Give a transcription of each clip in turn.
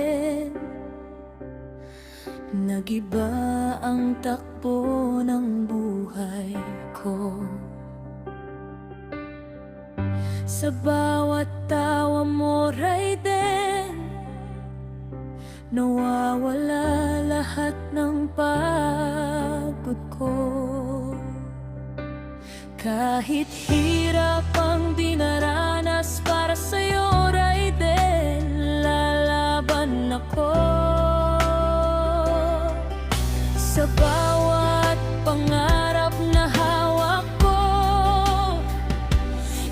din. Nag-iba ang takbo ng buhay ko. Sa bawat tawa mo, Raiden, nawawala lahat ng pagod ko. Kahit hirap ang dinaranas para sa'yo, Raiden, lalaban ako. Sa bawat pangarap na hawak ko,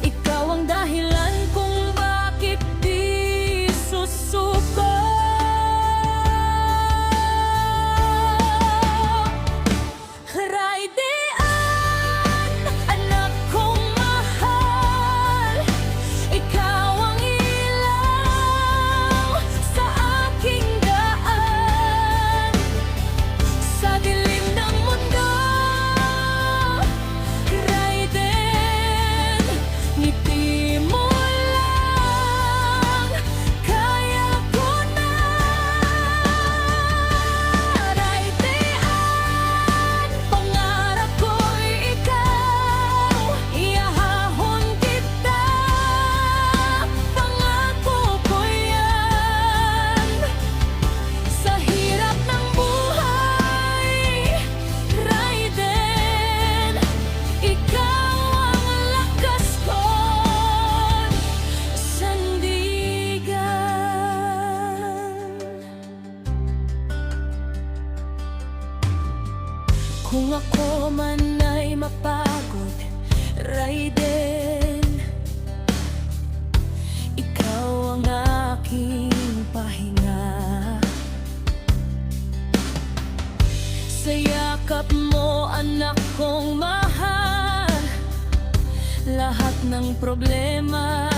ikaw ang dahilan kung bakit di susuko. Raidean, anak kong mahal, ikaw ang ilaw sa aking daan. Sa dilim ng mundo, Raiden, ngiti mo lang, kaya ko na. Raidean, pangarap ko'y ikaw, iahahon kita, pangako ko yan. Sa hirap ng buhay, Raiden, ikaw ang lakas ko't sandigan. Kung ako man ay mapagod, Raiden, ikaw ang aking pahinga. Sa yakap mo, anak kong mahal, lahat ng problema